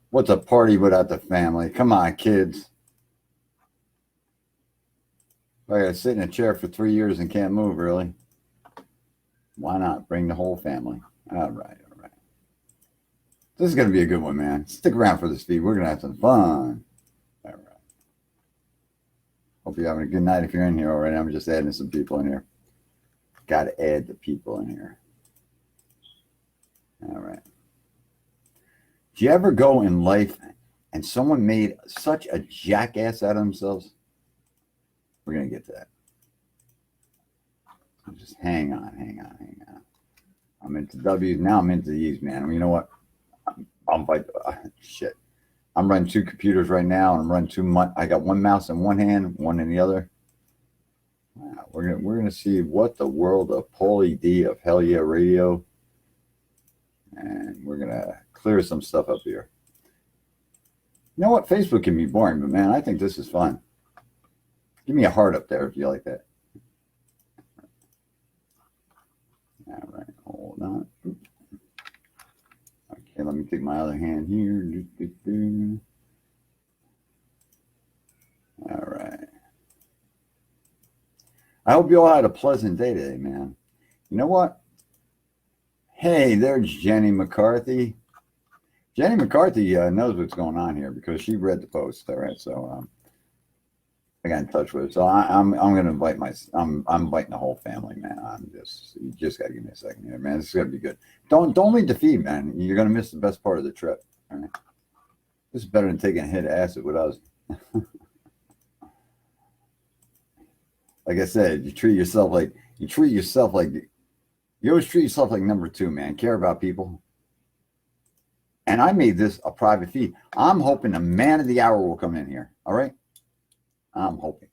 What's a party without the family? Come on, kids. I gotta sit in a chair for 3 years and can't move, really. Why not bring the whole family? All right. This is going to be a good one, man. Stick around for this feed. We're going to have some fun. All right. Hope you're having a good night if you're in here already. I'm just adding some people in here. Got to add the people in here. All right. Do you ever go in life and someone made such a jackass out of themselves? We're going to get to that. Just hang on. I'm into W's. Now I'm into E's, man. You know what? I'm like, shit. I'm running 2 computers right now, and I'm running I got one mouse in one hand, one in the other. Wow, we're gonna see what the world of Paul D of Hell Yeah Radio, and we're gonna clear some stuff up here. You know what? Facebook can be boring, but man, I think this is fun. Give me a heart up there if you like that. All right, hold on. Okay, let me take my other hand here. All right. I hope you all had a pleasant day today, man. You know what? Hey, there's Jenny McCarthy. Jenny McCarthy knows what's going on here because she read the post. All right, so I got in touch with her. So I'm going to invite I'm inviting the whole family, man. You just got to give me a second here, man. This is going to be good. Don't leave the feed, man. You're going to miss the best part of the trip. All right. This is better than taking a hit of acid with us. Like I said, you always treat yourself like number 2, man. Care about people. And I made this a private feed. I'm hoping the man of the hour will come in here. All right. I'm hoping.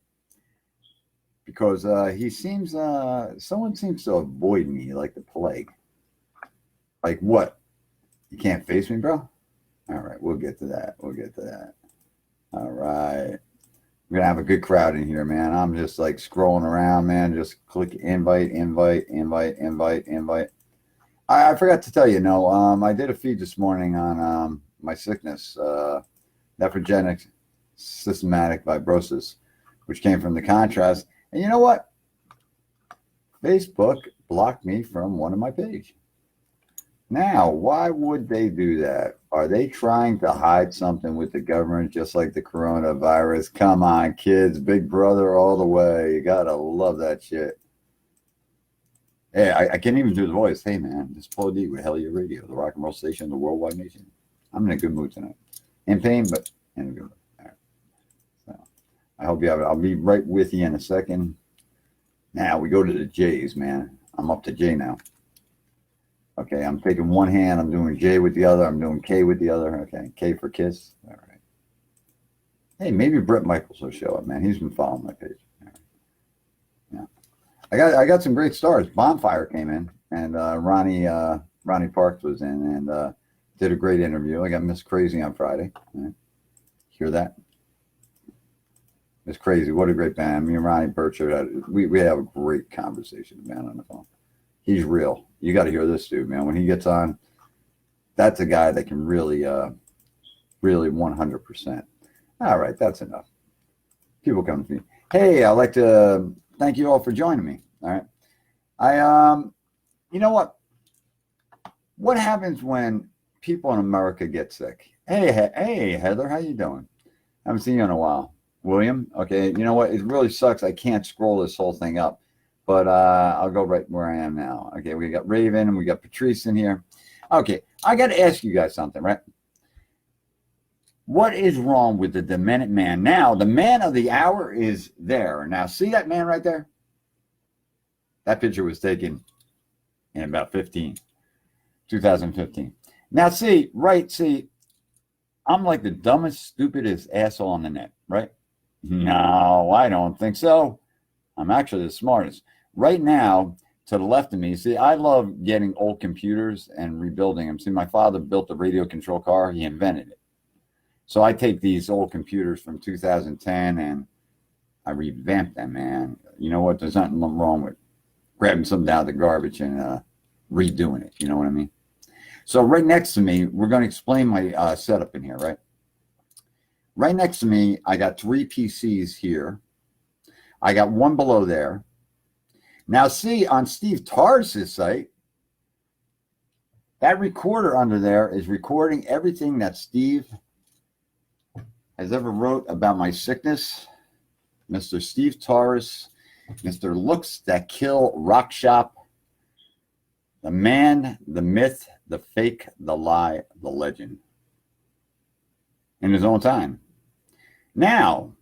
Because someone seems to avoid me like the plague. Like what? You can't face me, bro? All right, we'll get to that. All right. We're going to have a good crowd in here, man. I'm just like scrolling around, man. Just click invite. I forgot to tell you, I did a feed this morning on my sickness, Nephrogenic Systemic Fibrosis, which came from the contrast. And you know what? Facebook blocked me from one of my pages. Now, why would they do that? Are they trying to hide something with the government, just like the coronavirus? Come on, kids. Big brother all the way. You got to love that shit. Hey, I can't even do the voice. Hey, man, this is Paul D with Hell Yeah Radio, the rock and roll station, the worldwide nation. I'm in a good mood tonight. In pain, but in a good mood. All right. So I hope you have it. I'll be right with you in a second. Now we go to the J's, man. I'm up to J now. Okay, I'm taking one hand. I'm doing J with the other. I'm doing K with the other. Okay, K for kiss. All right. Hey, maybe Brett Michaels will show up, man. He's been following my page. All right. Yeah, I got some great stars. Bonfire came in, and Ronnie Parks was in, and did a great interview. I got Miss Crazy on Friday. Right. Hear that? Miss Crazy, what a great band. Me and Ronnie Burchard, we have a great conversation, man, on the phone. He's real. You got to hear this dude, man. When he gets on, that's a guy that can really 100%. All right, that's enough. People come to me. Hey, I'd like to thank you all for joining me. All right. You know what? What happens when people in America get sick? Hey, Heather, how you doing? Haven't seen you in a while. William, okay. You know what? It really sucks. I can't scroll this whole thing up. But I'll go right where I am now. Okay, we got Raven and we got Patrice in here. Okay, I got to ask you guys something, right? What is wrong with the demented man? Now, the man of the hour is there. Now, see that man right there? That picture was taken in about 2015. Now, see, I'm like the dumbest, stupidest asshole on the net, right? No, I don't think so. I'm actually the smartest. Right now, to the left of me, see, I love getting old computers and rebuilding them. See, my father built a radio control car. He invented it. So I take these old computers from 2010 and I revamp them, man. You know what? There's nothing wrong with grabbing something out of the garbage and redoing it. You know what I mean? So right next to me, we're going to explain my setup in here, right? Right next to me, I got 3 PCs here. I got one below there. Now see, on Steve Torres' site, that recorder under there is recording everything that Steve has ever wrote about my sickness. Mr. Steve Torres, Mr. Looks That Kill Rock Shop, the man, the myth, the fake, the lie, the legend. In his own time. Now,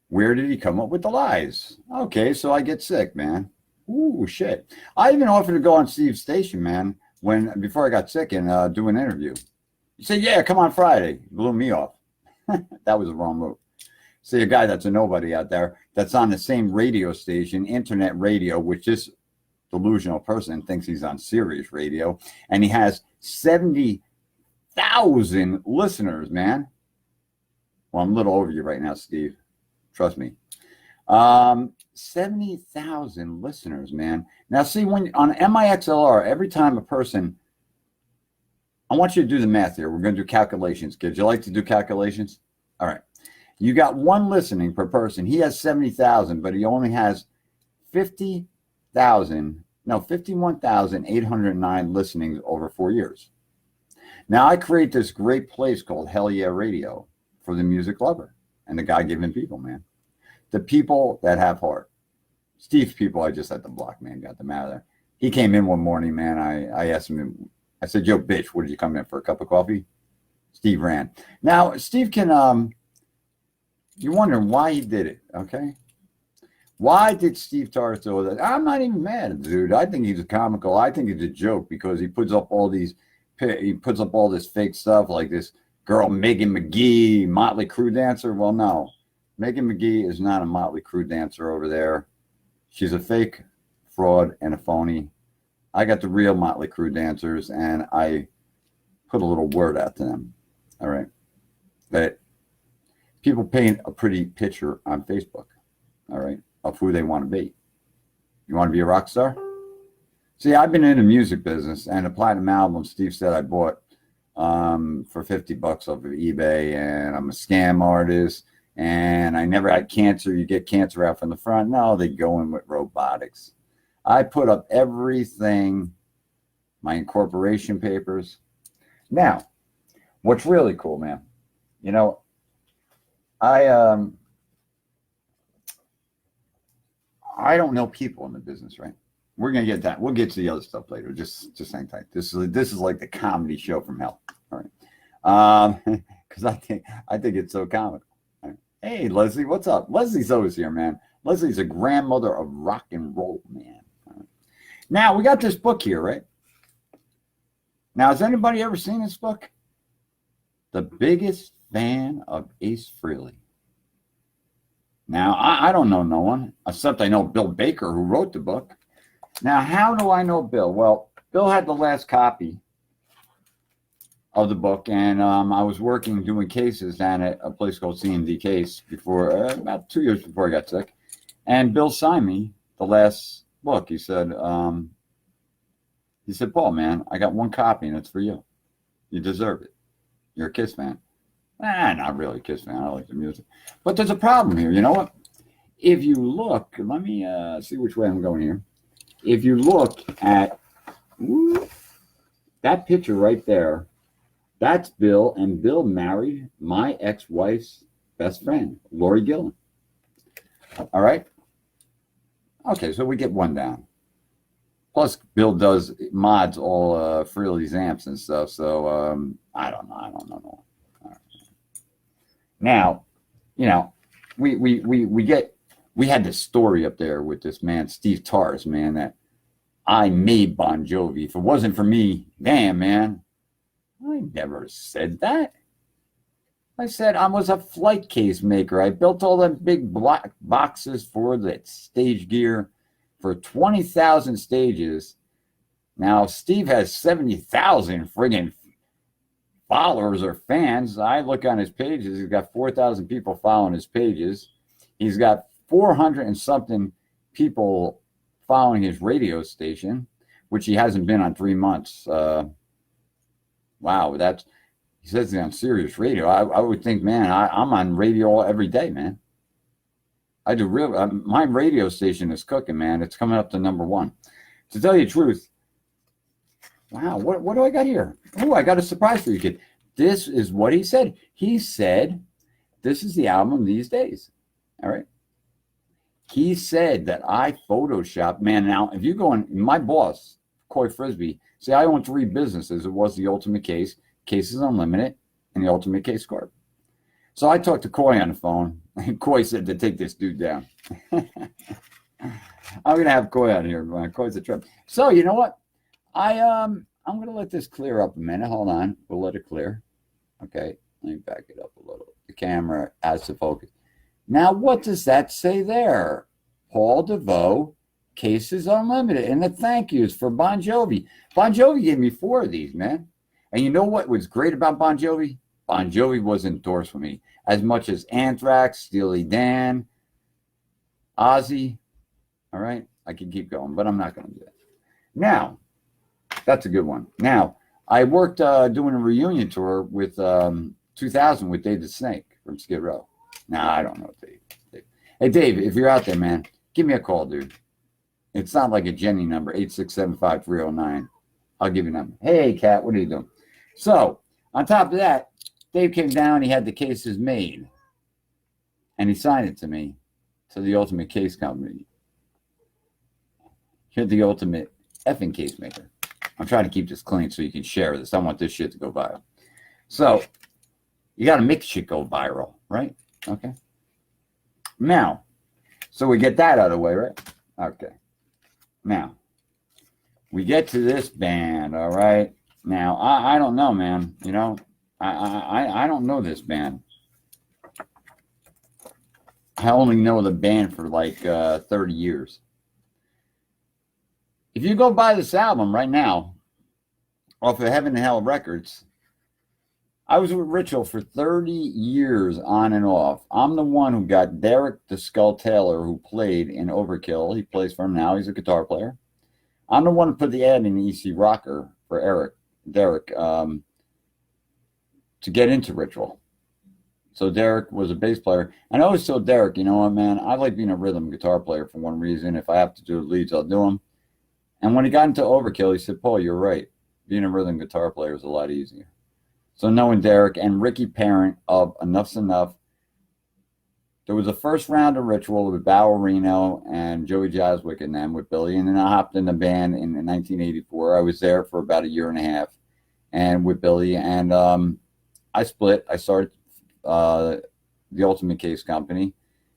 where did he come up with the lies? Okay, so I get sick, man. Ooh, shit. I even offered to go on Steve's station, man, before I got sick and do an interview. He said, yeah, come on Friday. Blew me off. That was the wrong move. See, a guy that's a nobody out there that's on the same radio station, internet radio, which this delusional person thinks he's on Sirius radio, and he has 70,000 listeners, man. Well, I'm a little over you right now, Steve. Trust me. 70,000 listeners, man. Now, see, when on MIXLR, every time a person, I want you to do the math here. We're going to do calculations. Kids, you like to do calculations? All right. You got one listening per person. He has 70,000, but he only has 51,809 listenings over 4 years. Now, I create this great place called Hell Yeah Radio for the music lover and the God-given people, man. The people that have heart. Steve's people, I just had to block, man. Got them out of there. He came in one morning, man. I asked him, I said, yo, bitch, what did you come in for? A cup of coffee? Steve ran. Now, Steve can, you're wondering why he did it, okay? Why did Steve Torres do that? I'm not even mad at the dude. I think he's comical. I think he's a joke because he puts up all this fake stuff like this girl, Megan McGee, Motley Crue dancer. Well, no. Megan McGee is not a Motley Crue dancer over there. She's a fake fraud and a phony. I got the real Motley Crue dancers, and I put a little word out to them. All right. That people paint a pretty picture on Facebook, all right, of who they want to be. You want to be a rock star? See, I've been in the music business, and a platinum album Steve said I bought for $50 off of eBay, and I'm a scam artist. And I never had cancer. You get cancer out from the front. No, they go in with robotics. I put up everything, my incorporation papers. Now, what's really cool, man, you know, I don't know people in the business, right? We're gonna get that. We'll get to the other stuff later. Just hang tight. This is like the comedy show from hell. All right, because I think it's so comical. Hey, Leslie, what's up? Leslie's always here, man. Leslie's a grandmother of rock and roll, man. Right. Now, we got this book here, right? Now, has anybody ever seen this book? The biggest fan of Ace Frehley. Now, I don't know no one, except I know Bill Baker, who wrote the book. Now, how do I know Bill? Well, Bill had the last copy of the book, and I was doing cases down at a place called C&D Case before, about 2 years before I got sick, and Bill signed me the last book. He said, Paul, man, I got one copy, and it's for you. You deserve it. You're a Kiss fan. Not really a Kiss fan. I like the music. But there's a problem here. You know what? If you look, let me see which way I'm going here. If you look at that picture right there, that's Bill, and Bill married my ex-wife's best friend, Lori Gillen. All right? Okay, so we get one down. Plus, Bill does mods all Frehley's amps and stuff, so I don't know. All right. Now, you know, we had this story up there with this man, Steve Torres, man, that I made Bon Jovi. If it wasn't for me, damn, man. I never said that. I said I was a flight case maker. I built all them big black boxes for the stage gear for 20,000 stages. Now, Steve has 70,000 friggin' followers or fans. I look on his pages. He's got 4,000 people following his pages. He's got 400 and something people following his radio station, which he hasn't been on 3 months. Wow, he says he's on Sirius Radio. I would think, man, I'm on radio every day, man. I do my radio station is cooking, man. It's coming up to #1. To tell you the truth, wow, what do I got here? Oh, I got a surprise for you, kid. This is what he said. He said, this is the album these days. All right. He said that I photoshopped, man. Now, if you go on, my boss, Coy Frisbee, see, I own 3 businesses. It was the Ultimate Case, Cases Unlimited, and the Ultimate Case Corp. So I talked to Coy on the phone, and Coy said to take this dude down. I'm going to have Coy on here. Coy's a trip. So, you know what? I'm going to let this clear up a minute. Hold on. We'll let it clear. Okay. Let me back it up a little. The camera has to focus. Now, what does that say there? Paul Deveau, Cases Unlimited, and the thank yous for Bon Jovi. Bon Jovi gave me 4 of these, man. And you know what was great about Bon Jovi? Bon Jovi was endorsed for me as much as Anthrax, Steely Dan, Ozzy. All right, I can keep going, but I'm not going to do that. Now, that's a good one. Now, I worked doing a reunion tour with 2000 with Dave the Snake from Skid Row. Nah, I don't know Dave. Hey, Dave, if you're out there, man, give me a call, dude. It's not like a Jenny number, 8675309. I'll give you a number. Hey, Kat, what are you doing? So, on top of that, Dave came down. He had the cases made. And he signed it to me, to the Ultimate Case Company. You're the ultimate effing case maker. I'm trying to keep this clean so you can share this. I want this shit to go viral. So, you got to make shit go viral, right? Okay. Now, so we get that out of the way, right? Okay. Now, we get to this band, all right? Now, I don't know, man. You know, I don't know this band. I only know the band for like 30 years. If you go buy this album right now, off of Heaven and Hell Records, I was with Ritual for 30 years on and off. I'm the one who got Derek the Skull Taylor, who played in Overkill. He plays for him now. He's a guitar player. I'm the one who put the ad in the EC Rocker for Derek, to get into Ritual. So Derek was a bass player. And I always told Derek, you know what, man, I like being a rhythm guitar player for one reason. If I have to do leads, I'll do them. And when he got into Overkill, he said, Paul, you're right. Being a rhythm guitar player is a lot easier. So knowing Derek and Ricky Parent of Enough's Enough, there was a first round of Ritual with Bow Reno and Joey Jaswick and them with Billy. And then I hopped in the band in 1984. I was there for about a year and a half and with Billy. And I split. I started the Ultimate Case Company.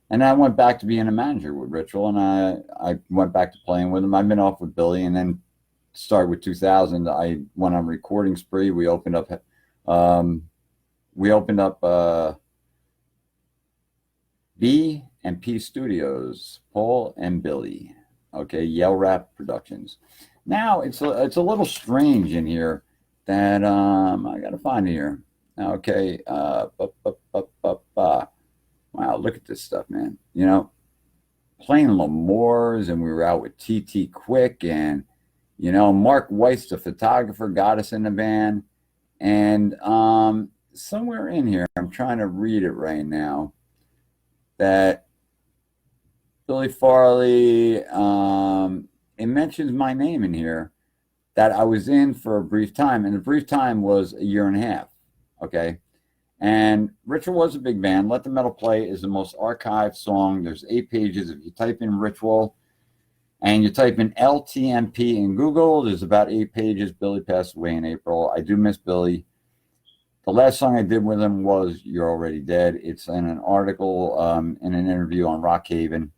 And I went back to being a manager with Ritual. And I went back to playing with him. I've been off with Billy. And then started with 2000. I went on a recording spree. We opened up B and P Studios, Paul and Billy. Okay, Yell Rap Productions. Now it's a little strange in here that I gotta find it here. Okay, wow, look at this stuff, man. You know, playing L'Amours, and we were out with TT Quick, and you know, Mark Weiss, the photographer, got us in the band. And somewhere in here, I'm trying to read it right now, that Billy Farley, it mentions my name in here, that I was in for a brief time. And the brief time was a year and a half, okay? And Ritual was a big band. Let the Metal Play is the most archived song. There's 8 pages. If you type in Ritual, and you type in LTMP in Google, there's about 8 pages. Billy passed away in April. I do miss Billy. The last song I did with him was You're Already Dead. It's in an article, in an interview on Rock Haven.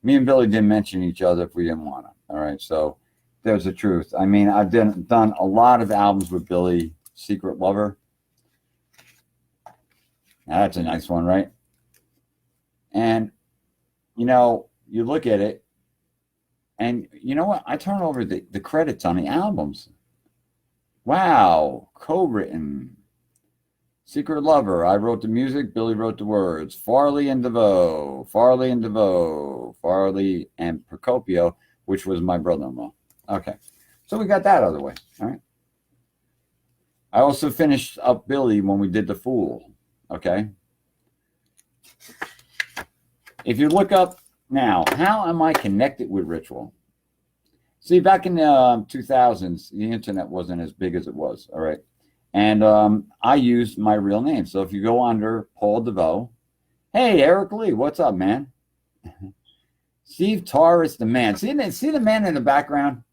Me and Billy didn't mention each other if we didn't want to. All right, so there's the truth. I mean, I've done a lot of albums with Billy. Secret Lover. Now, that's a nice one, right? And, you know, you look at it, and you know what? I turn over the credits on the albums. Wow. Co-written. Secret Lover. I wrote the music. Billy wrote the words. Farley and Deveau. Farley and Procopio. which was my brother-in-law. Okay, so we got that out of the way. All right. I also finished up Billy when we did the Fool. Okay. If you look up now, how am I connected with Ritual? See, back in the 2000s, the internet wasn't as big as it was. All right. And I used my real name. So if you go under Paul Deveau, hey, Eric Lee, what's up, man? Steve Torres, the man. See the man in the background?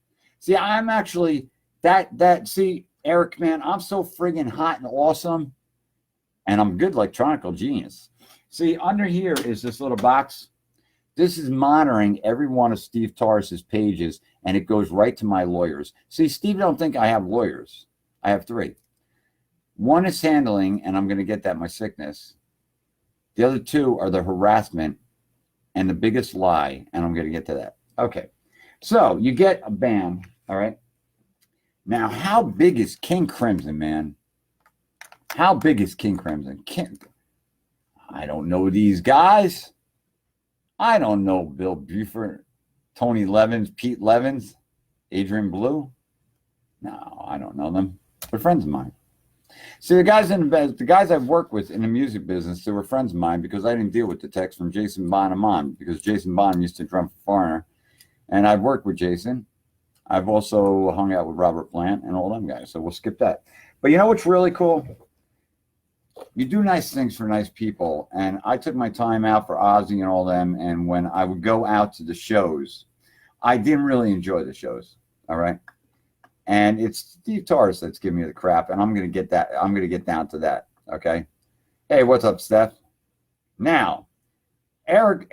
See, I'm actually see, Eric, man, I'm so friggin' hot and awesome. And I'm good electronical genius. See, under here is this little box. This is monitoring every one of Steve Torres's pages, and it goes right to my lawyers. See, Steve don't think I have lawyers. I have 3. One is handling, and I'm going to get that, my sickness. The other 2 are the harassment and the biggest lie, and I'm going to get to that. Okay, so you get a band, all right? Now, how big is King Crimson, man? How big is King Crimson? I don't know these guys. I don't know Bill Buford, Tony Levins, Pete Levins, Adrian Blue. No, I don't know them. They're friends of mine. See, the guys I've worked with in the music business, they were friends of mine because I didn't deal with the text from Jason Bonham because Jason Bonham used to drum for Foreigner. And I've worked with Jason. I've also hung out with Robert Plant and all them guys. So we'll skip that. But you know what's really cool? You do nice things for nice people. And I took my time out for Ozzy and all them. And when I would go out to the shows, I didn't really enjoy the shows. All right. And it's Steve Torres that's giving me the crap. And I'm going to get that. I'm going to get down to that. Okay. Hey, what's up, Steph? Now, Eric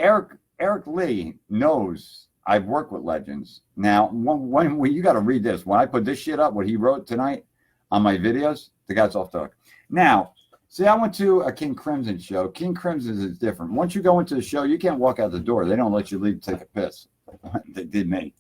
Lee knows I've worked with legends. Now, when you got to read this. When I put this shit up, what he wrote tonight on my videos, the guy's off the hook. Now, see, I went to a King Crimson show. King Crimson is different. Once you go into the show, you can't walk out the door. They don't let you leave to take a piss. They did me.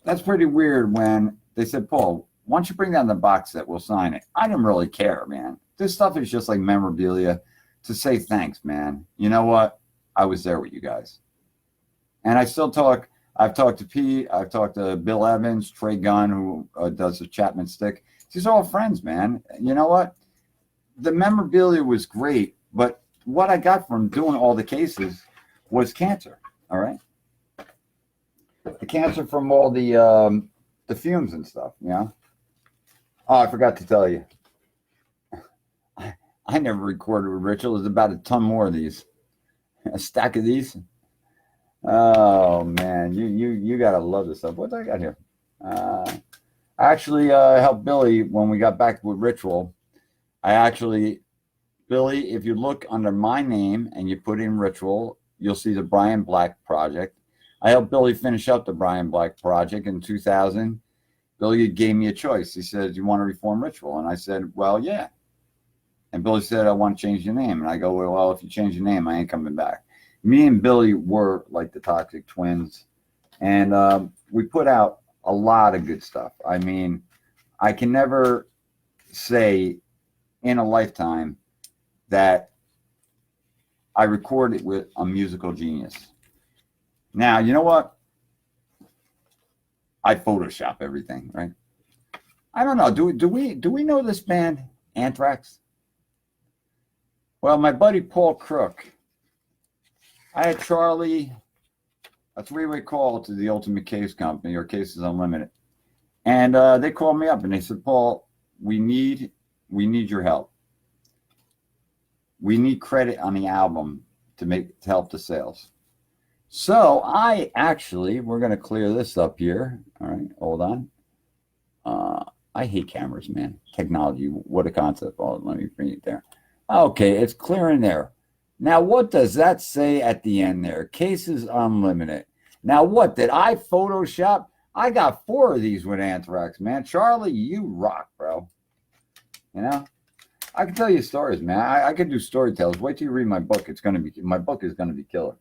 That's pretty weird when they said, Paul, why don't you bring down the box set? We'll sign it. I didn't really care, man. This stuff is just like memorabilia to say thanks, man. You know what? I was there with you guys. And I still talk. I've talked to Pete. I've talked to Bill Evans, Trey Gunn, who does the Chapman stick. These are all friends, man. You know what? The memorabilia was great, but what I got from doing all the cases was cancer. All right, the cancer from all the fumes and stuff. Yeah. Oh, I forgot to tell you. I never recorded with Ritual. There's about a ton more of these. A stack of these. Oh man, you gotta love this stuff. What do I got here? I actually helped Billy when we got back with Ritual. Billy, if you look under my name and you put in Ritual, you'll see the Brian Black project. I helped Billy finish up the Brian Black project in 2000. Billy gave me a choice. He said, "You want to reform Ritual?" And I said, "Well, yeah." And Billy said, "I want to change your name." And I go, "Well, if you change your name, I ain't coming back." Me and Billy were like the Toxic Twins. And we put out a lot of good stuff. I mean, I can never say in a lifetime that I recorded with a musical genius. Now, you know what? I Photoshop everything, right? I don't know. Do we know this band, Anthrax? Well, my buddy Paul Crook, I had Charlie, a 3-way call to the Ultimate Case Company or Cases Unlimited. And they called me up and they said, Paul, we need your help. We need credit on the album to help the sales. So we're going to clear this up here. All right, hold on. I hate cameras, man. Technology, what a concept. Oh, let me bring it there. Okay, it's clearing there. Now, what does that say at the end there? Cases Unlimited. Now, what did I Photoshop? I got 4 of these with Anthrax, man. Charlie, you rock, bro. You know, I can tell you stories, man. I can do storytellers. Wait till you read my book. My book is gonna be killer.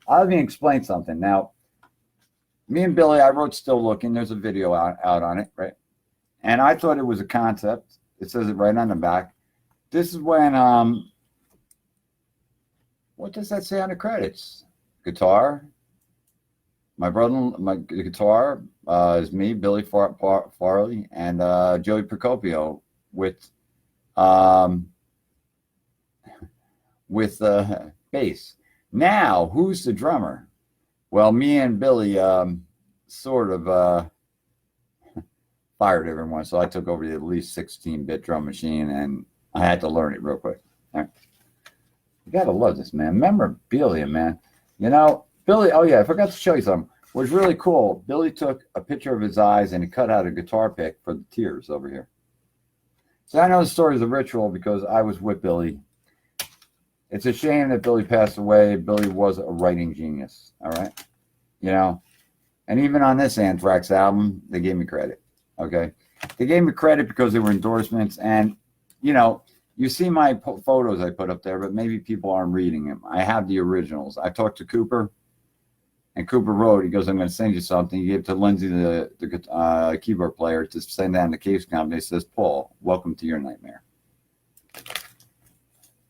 I'll even explain something. Now, me and Billy, I wrote Still Looking. There's a video out on it, right? And I thought it was a concept. It says it right on the back. This is when what does that say on the credits? Guitar, My brother, my guitar is me, Billy Farley, and Joey Procopio um, with bass. Now, who's the drummer? Well, me and Billy sort of fired everyone, so I took over the at least 16-bit drum machine, and I had to learn it real quick. All right. You gotta love this, man. Memorabilia, man. You know, Billy, oh yeah, I forgot to show you something. It was really cool. Billy took a picture of his eyes and he cut out a guitar pick for the tears over here. So I know the story is a ritual because I was with Billy. It's a shame that Billy passed away. Billy was a writing genius, all right? You know, and even on this Anthrax album, they gave me credit, okay? They gave me credit because they were endorsements. And, you know, you see my photos I put up there, but maybe people aren't reading them. I have the originals. I talked to Cooper, and Cooper wrote, he goes, I'm going to send you something. He gave it to Lindsay, the keyboard player, to send down the case company. It says, Paul, welcome to your nightmare.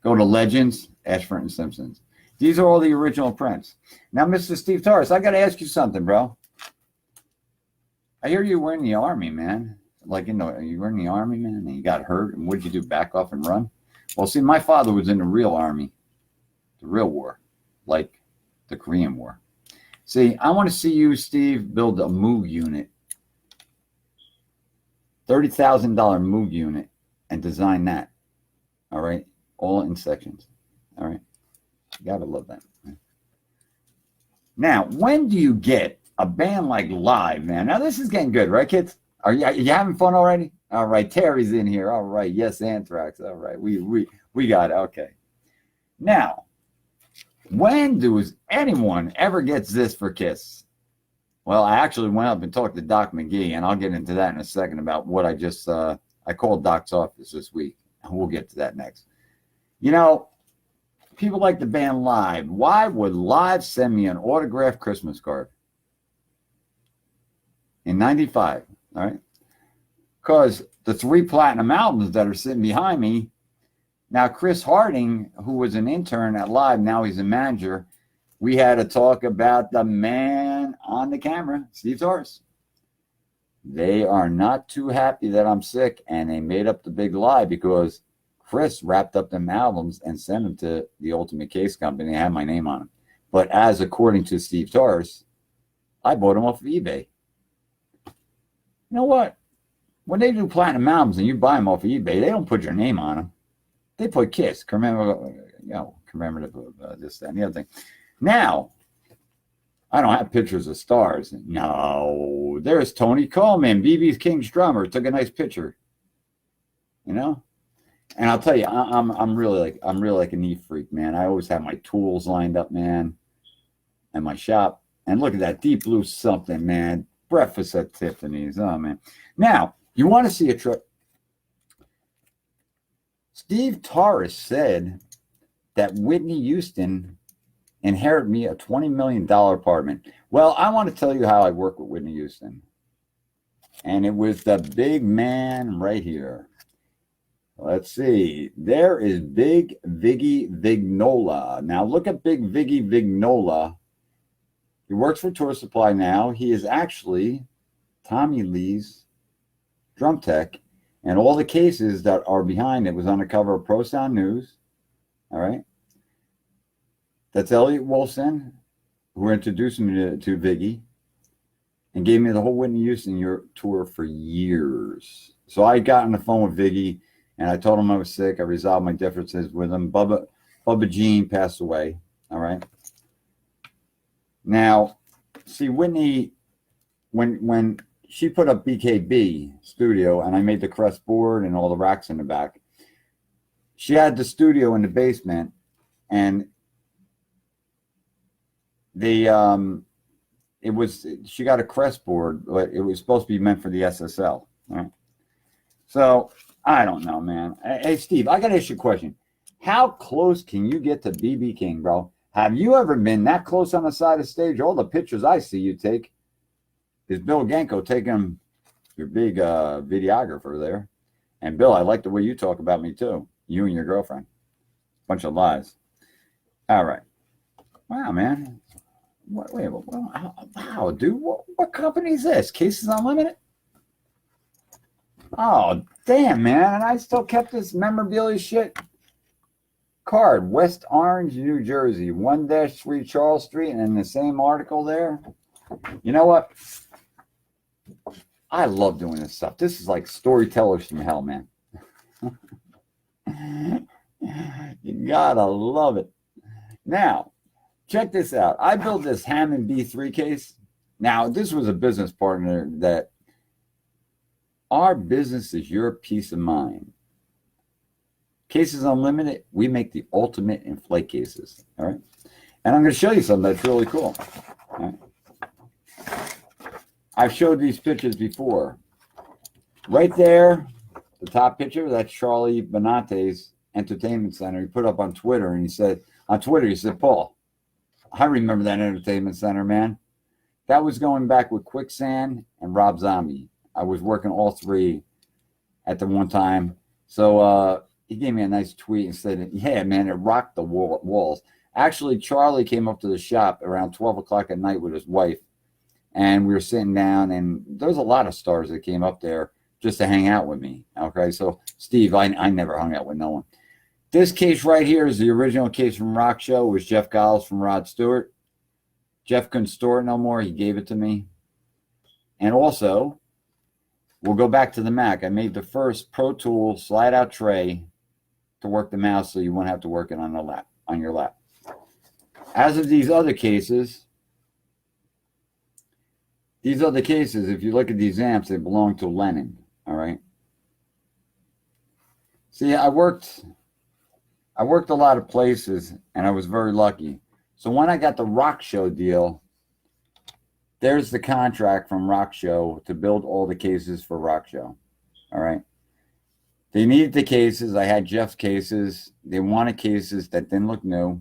Go to Legends, Ashford and Simpsons. These are all the original prints. Now, Mr. Steve Torres, I got to ask you something, bro. I hear you were in the Army, man. Like, you know, you were in the Army, man, and you got hurt. And what'd you do, back off and run? Well, see, my father was in the real Army, the real war, like the Korean War. See, I want to see you, Steve, build a Moog unit, $30,000 Moog unit, and design that, all right? All in sections, all right? You gotta love that. Now, when do you get a band like Live, man? Now, this is getting good, right, kids? Are you having fun already? All right, Terry's in here. All right, yes, Anthrax. All right, we got it. Okay. Now, when does anyone ever gets this for Kiss? Well, I actually went up and talked to Doc McGee, and I'll get into that in a second about what I just I called Doc's office this week. We'll get to that next. You know, people like the band Live. Why would Live send me an autographed Christmas card in '95? All right, because the 3 platinum albums that are sitting behind me. Now, Chris Harding, who was an intern at Live, now he's a manager. We had to talk about the man on the camera, Steve Torres. They are not too happy that I'm sick, and they made up the big lie because Chris wrapped up them albums and sent them to the Ultimate Case Company. I had my name on them. But as according to Steve Torres, I bought them off of eBay. You know what? When they do platinum albums and you buy them off of eBay, they don't put your name on them. They put Kiss, commemorative of this, that, and the other thing. Now, I don't have pictures of stars. No, there's Tony Coleman, B.B. King's drummer, took a nice picture. You know, and I'll tell you, I'm really like a neat freak, man. I always have my tools lined up, man, and my shop. And look at that deep blue something, man. Breakfast at Tiffany's. Oh man. Now, you want to see a truck? Steve Torres said that Whitney Houston inherited me a $20 million apartment. Well, I want to tell you how I work with Whitney Houston. And it was the big man right here. Let's see. There is Big Viggy Vignola. Now, look at Big Viggy Vignola. He works for Tour Supply now. He is actually Tommy Lee's drum tech. And all the cases that are behind it was on the cover of Pro Sound News. All right. That's Elliot Wolfson, who introduced me to Viggy and gave me the whole Whitney Houston tour for years. So I got on the phone with Viggy and I told him I was sick. I resolved my differences with him. Bubba Jean passed away. All right. Now, see, Whitney, when she put up BKB studio and I made the crest board and all the racks in the back, she had the studio in the basement and she got a crest board, but it was supposed to be meant for the SSL. Right? So I don't know, man. Hey, Steve, I got to ask you a question. How close can you get to BB King, bro? Have you ever been that close on the side of the stage? All the pictures I see you take is Bill Genko taking your big videographer there. And Bill, I like the way you talk about me too. You and your girlfriend. Bunch of lies. All right. Wow, man. Wait, wow, dude, what company is this? Cases Unlimited? Oh, damn, man. And I still kept this memorabilia shit card. West Orange, New Jersey, 1-3 Charles Street. And in the same article there, you know what? I love doing this stuff. This is like storytellers from hell, man. You gotta love it. Now, check this out. I built this Hammond B3 case. Now, this was a business partner that our business is your peace of mind. Cases Unlimited, we make the ultimate in flight cases. All right. And I'm going to show you something that's really cool. All right. I've showed these pictures before. Right there, the top picture, that's Charlie Benante's entertainment center. He put up on Twitter, and he said, Paul, I remember that entertainment center, man. That was going back with Quicksand and Rob Zombie. I was working all three at the one time. So he gave me a nice tweet and said, yeah, man, it rocked the walls. Actually, Charlie came up to the shop around 12 o'clock at night with his wife, and we were sitting down, and there's a lot of stars that came up there just to hang out with me. Okay, so Steve, I never hung out with no one. This case right here is the original case from Rock Show. It was Jeff Giles from Rod Stewart. Jeff couldn't store it no more. He gave it to me. And also, we'll go back to the Mac. I made the first Pro Tool slide-out tray to work the mouse so you won't have to work it on your lap. As of these other cases, if you look at these amps, they belong to Lennon, all right? See, I worked a lot of places, and I was very lucky. So when I got the Rock Show deal, there's the contract from Rock Show to build all the cases for Rock Show, all right? They needed the cases. I had Jeff's cases. They wanted cases that didn't look new.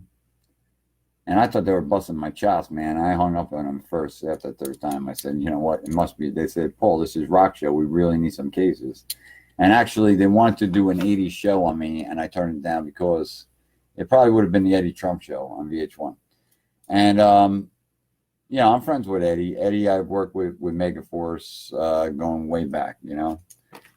And I thought they were busting my chops, man. I hung up on them first. After the third time, I said, you know what? It must be. They said, Paul, this is Rock Show. We really need some cases. And actually, they wanted to do an 80s show on me, and I turned it down because it probably would have been the Eddie Trump show on VH1. And, I'm friends with Eddie. Eddie, I've worked with Megaforce going way back, you know.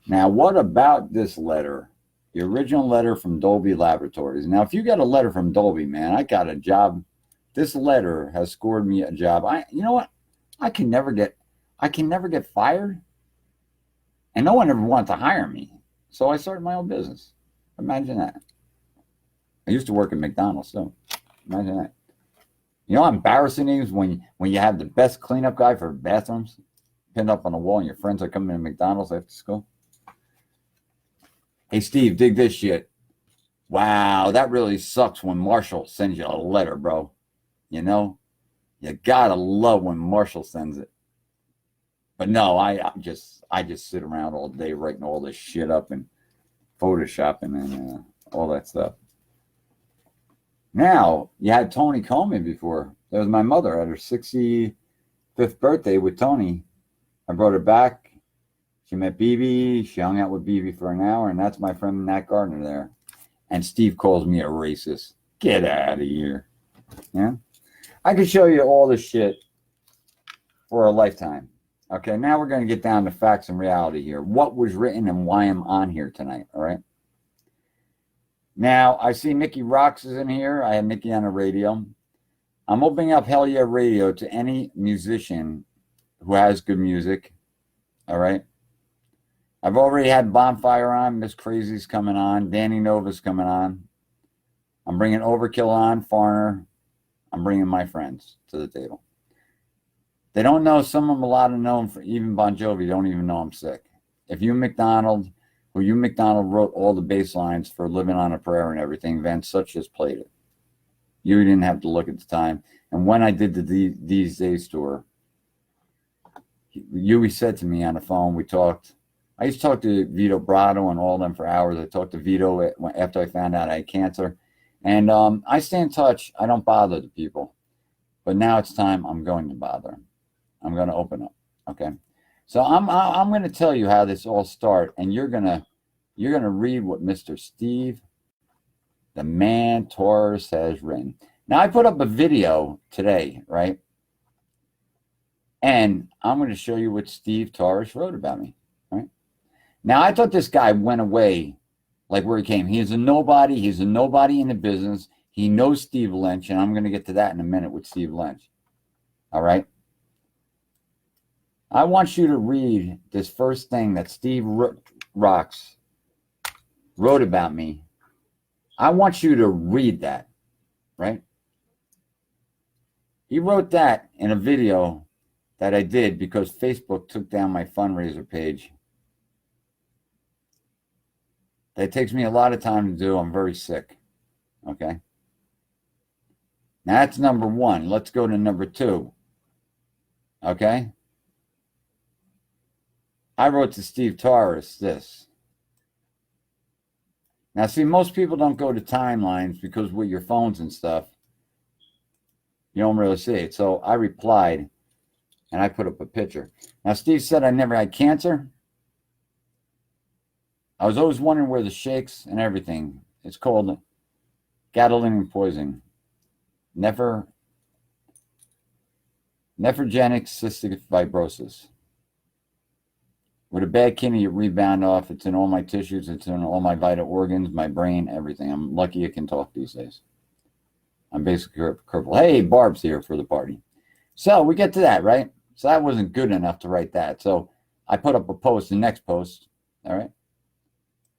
Now, what about this letter? The original letter from Dolby Laboratories. Now, if you got a letter from Dolby, man, I got a job. This letter has scored me a job. You know what? I can never get fired. And no one ever wanted to hire me. So I started my own business. Imagine that. I used to work at McDonald's, so imagine that. You know how embarrassing it is when you have the best cleanup guy for bathrooms pinned up on the wall and your friends are coming to McDonald's after school? Hey, Steve, dig this shit. Wow, that really sucks when Marshall sends you a letter, bro. You know? You gotta love when Marshall sends it. But no, I just sit around all day writing all this shit up and photoshopping and all that stuff. Now, you had Tony Coleman before. That was my mother at her 65th birthday with Tony. I brought her back. She met BB. She hung out with BB for an hour, and that's my friend Nat Gardner there. And Steve calls me a racist. Get out of here. Yeah? I could show you all this shit for a lifetime. Okay, now we're going to get down to facts and reality here. What was written and why I'm on here tonight, all right? Now, I see Mickey Rocks is in here. I have Mickey on the radio. I'm opening up Hell Yeah Radio to any musician who has good music, all right? I've already had Bonfire on. Miss Crazy's coming on. Danny Nova's coming on. I'm bringing Overkill on, Farner. I'm bringing my friends to the table. They don't know, some of them, a lot of know, for even Bon Jovi don't even know I'm sick. If Hugh McDonald wrote all the bass lines for Living on a Prayer and everything, Van Such just played it. You didn't have to look at the time. And when I did the These Days tour, Huey said to me on the phone, we talked. I used to talk to Vito Brado and all of them for hours. I talked to Vito after I found out I had cancer. And I stay in touch. I don't bother the people. But now it's time I'm going to bother them. I'm going to open up. Okay. So I'm going to tell you how this all started, and you're going to read what Mr. Steve, the man Torres, has written. Now, I put up a video today, right? And I'm going to show you what Steve Torres wrote about me. All right. Now, I thought this guy went away like where he came. He is a nobody. He's a nobody in the business. He knows Steve Lynch, and I'm going to get to that in a minute with Steve Lynch. All right. I want you to read this first thing that Steve Rocks wrote about me. I want you to read that, right? He wrote that in a video that I did because Facebook took down my fundraiser page. That takes me a lot of time to do. I'm very sick, okay? Now that's number one. Let's go to number two, okay? I wrote to Steve Torres this. Now, see, most people don't go to timelines because with your phones and stuff, you don't really see it. So I replied, and I put up a picture. Now, Steve said I never had cancer. I was always wondering where the shakes and everything. It's called gadolinium poisoning. Nephrogenic Systemic Fibrosis. With a bad kidney, you rebound off. It's in all my tissues. It's in all my vital organs, my brain, everything. I'm lucky I can talk these days. I'm basically crippled. Hey, Barb's here for the party. So we get to that, right? So that wasn't good enough to write that. So I put up a post, the next post, all right?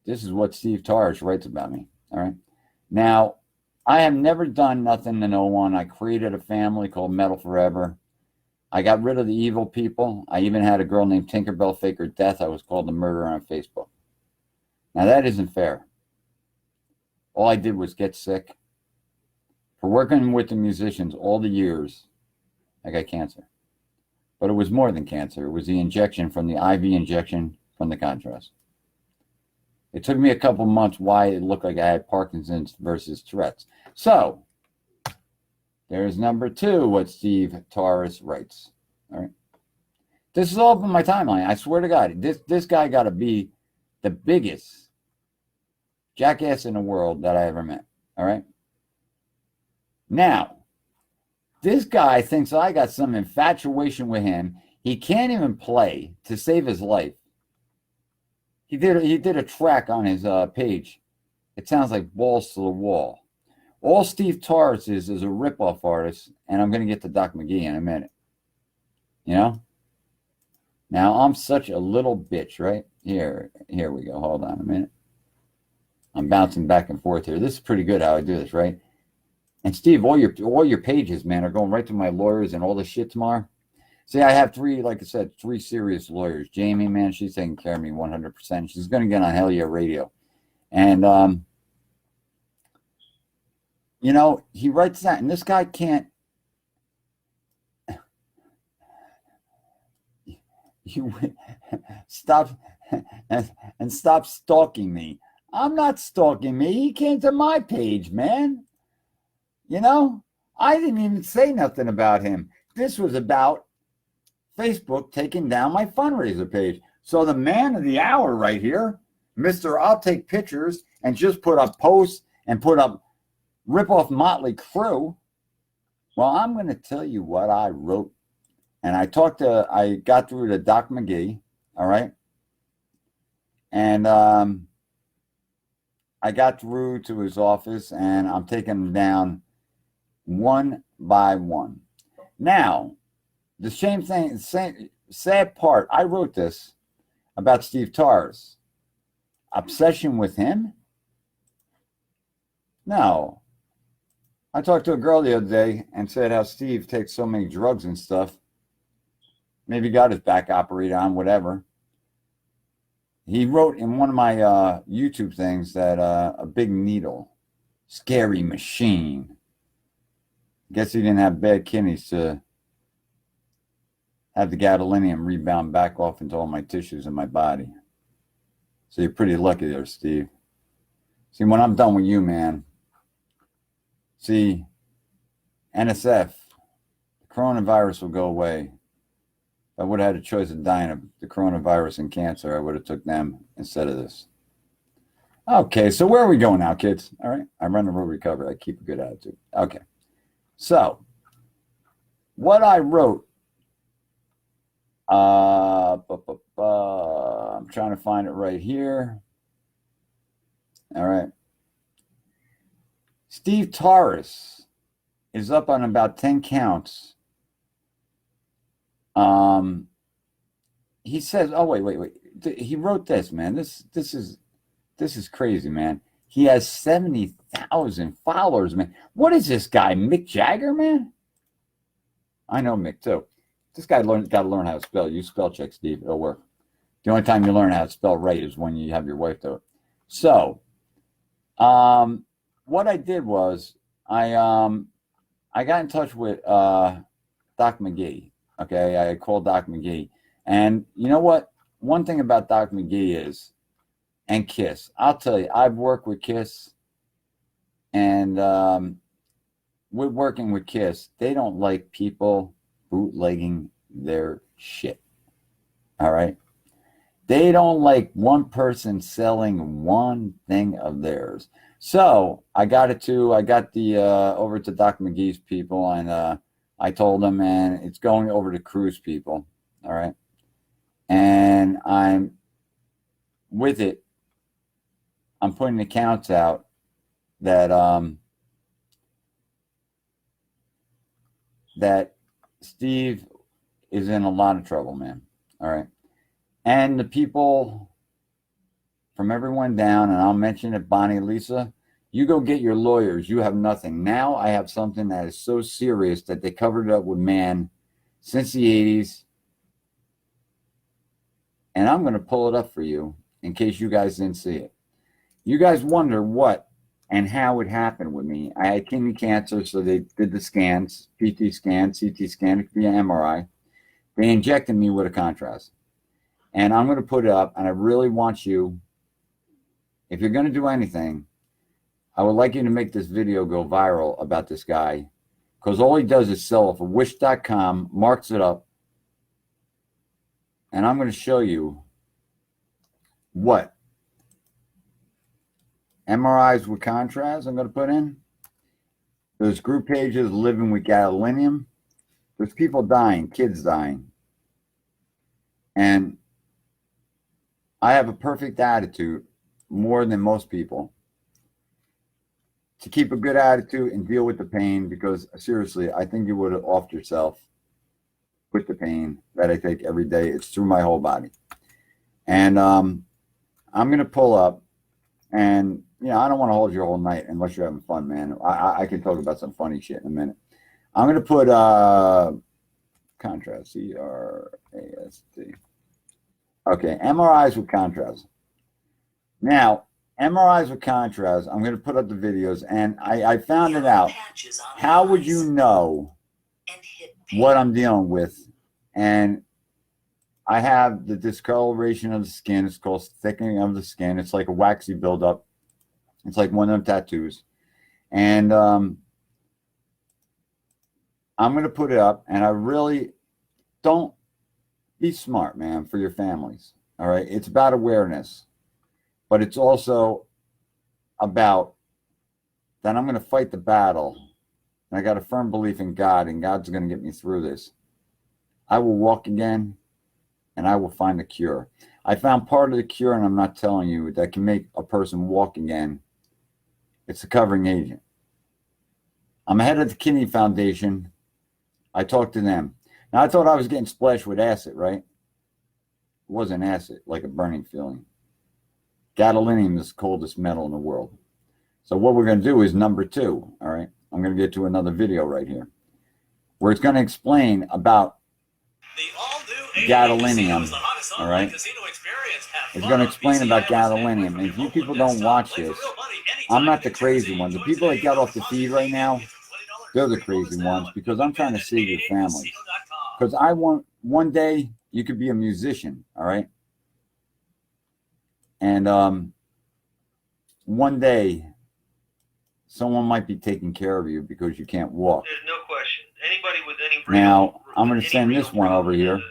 This is what Steve Torres writes about me, all right? Now, I have never done nothing to no one. I created a family called Metal Forever. I got rid of the evil people. I even had a girl named Tinkerbell fake her death. I was called a murderer on Facebook. Now, that isn't fair. All I did was get sick. For working with the musicians all the years, I got cancer. But it was more than cancer. It was the injection from the IV injection from the contrast. It took me a couple months why it looked like I had Parkinson's versus Tourette's. So, there's number two, what Steve Torres writes. All right. This is all from my timeline. I swear to God, this guy got to be the biggest jackass in the world that I ever met. All right. Now, this guy thinks I got some infatuation with him. He can't even play to save his life. He did a track on his page. It sounds like Balls to the Wall. All Steve Torres is a ripoff artist, and I'm going to get to Doc McGee in a minute. You know? Now, I'm such a little bitch, right? Here we go. Hold on a minute. I'm bouncing back and forth here. This is pretty good how I do this, right? And Steve, all your pages, man, are going right to my lawyers and all this shit tomorrow. See, I have like I said, three serious lawyers. Jamie, man, she's taking care of me 100%. She's going to get on Hell Yeah Radio. And, you know, he writes that, and this guy can't. You stop and stop stalking me. I'm not stalking me. He came to my page, man. You know, I didn't even say nothing about him. This was about Facebook taking down my fundraiser page. So the man of the hour right here, Mr. I'll take pictures and just put up posts and put up rip-off Motley Crue. Well, I'm going to tell you what I wrote. And I got through to Doc McGee, all right? And I got through to his office, and I'm taking them down one by one. Now, the same sad part, I wrote this about Steve Torres. Obsession with him? No. I talked to a girl the other day and said how Steve takes so many drugs and stuff. Maybe got his back operated on, whatever. He wrote in one of my YouTube things that a big needle, scary machine. Guess he didn't have bad kidneys to have the gadolinium rebound back off into all my tissues in my body. So you're pretty lucky there, Steve. See, when I'm done with you, man, see, NSF, the coronavirus will go away. If I would have had a choice of dying of the coronavirus and cancer, I would have took them instead of this. Okay, so where are we going now, kids? All right, I run the road recovery. I keep a good attitude. Okay, so what I wrote I'm trying to find it right here. All right. Steve Torres is up on about 10 counts. He says, oh, wait. He wrote this, man. This is crazy, man. He has 70,000 followers, man. What is this guy, Mick Jagger, man? I know Mick, too. This guy got to learn how to spell. You spell check, Steve. It'll work. The only time you learn how to spell right is when you have your wife do it. So, what I did was I got in touch with Doc McGee. Okay, I called Doc McGee. And you know what? One thing about Doc McGee is, and KISS. I'll tell you, I've worked with KISS, and we're working with KISS. They don't like people bootlegging their shit. All right? They don't like one person selling one thing of theirs. So I got the over to Doc McGee's people, and I told them, man, it's going over to Cruise people. All right? And I'm with it. I'm putting accounts out that that Steve is in a lot of trouble, man. All right. And the people from everyone down, and I'll mention it, Bonnie, Lisa, you go get your lawyers. You have nothing. Now I have something that is so serious that they covered it up with man since the 80s. And I'm going to pull it up for you in case you guys didn't see it. You guys wonder what and how it happened with me. I had kidney cancer, so they did the scans, PT scan, CT scan, it could be an MRI. They injected me with a contrast. And I'm going to put it up, and I really want you, if you're going to do anything, I would like you to make this video go viral about this guy, because all he does is sell it for wish.com, marks it up, and I'm going to show you what MRIs with contrast I'm going to put in. There's group pages living with gadolinium. There's people dying, kids dying. And I have a perfect attitude, more than most people, to keep a good attitude and deal with the pain, because seriously, I think you would have offed yourself with the pain that I take every day. It's through my whole body. And I'm going to pull up, and I don't want to hold you all night unless you're having fun, man. I can talk about some funny shit in a minute. I'm going to put contrast, C-R-A-S-T. Okay, MRIs with contrast. Now, MRIs with contrast, I'm going to put up the videos, and I found it out. How would you know what I'm dealing with? And I have the discoloration of the skin. It's called thickening of the skin. It's like a waxy buildup. It's like one of them tattoos. And I'm going to put it up, and I really don't be smart, man, for your families. All right. It's about awareness, but it's also about that I'm going to fight the battle. And I got a firm belief in God, and God's going to get me through this. I will walk again, and I will find a cure. I found part of the cure, and I'm not telling you, that can make a person walk again. It's a covering agent. I'm head of the Kidney Foundation. I talked to them. Now, I thought I was getting splashed with acid, right? It wasn't acid, like a burning feeling. Gadolinium is the coldest metal in the world. So what we're going to do is number 2, all right? I'm going to get to another video right here, where it's going to explain about gadolinium, all right? It's going to explain about gadolinium. And if you people don't watch this, I'm not the crazy one. The people that got off the feed right now, they're the crazy ones, because I'm trying to save your families. Because I want, one day, you could be a musician, all right? And one day, someone might be taking care of you because you can't walk. There's no question. Anybody with any real, now, I'm going to send this one over here. Is a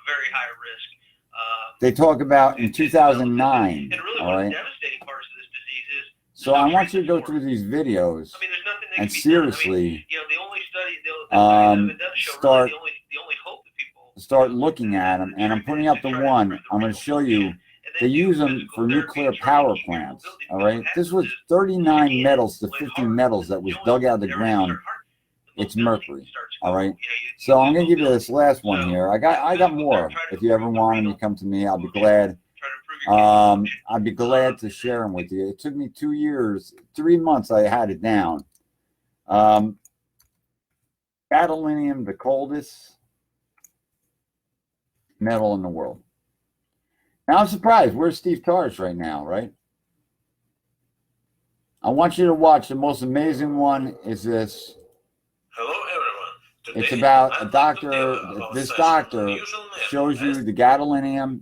very high risk. They talk about in 2009, and really all one right? of the devastating parts of this disease is... So I want you to go through these videos, I mean, there's nothing that and can be seriously, done. I mean, the only study that does show start really the only hope that people start looking at them, and I'm putting up the one. I'm going to show you. They use them for nuclear power plants. All right. This was 39 metals to 50 metals that was dug out of the ground. It's mercury. All right. So I'm going to give you this last one here. I got more. If you ever want them, you come to me. I'll be glad. I'd be glad to share them with you. It took me 2 years, 3 months. I had it down. Gadolinium, the coldest metal in the world. Now I'm surprised. Where's Steve Torres right now, right? I want you to watch. The most amazing one is this. Hello, everyone. It's about a doctor. This doctor shows you the gadolinium.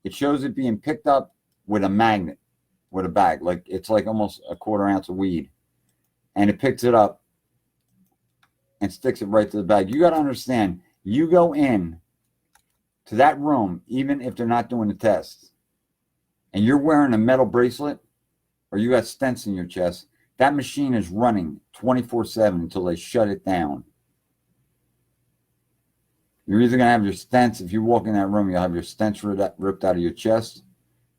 It shows it being picked up with a magnet, with a bag. Like it's like almost a quarter ounce of weed. And it picks it up and sticks it right to the bag. You got to understand, you go in to that room, even if they're not doing the test, and you're wearing a metal bracelet or you got stents in your chest, that machine is running 24/7 until they shut it down. You're either going to have your stents, if you walk in that room, you'll have your stents ripped out of your chest,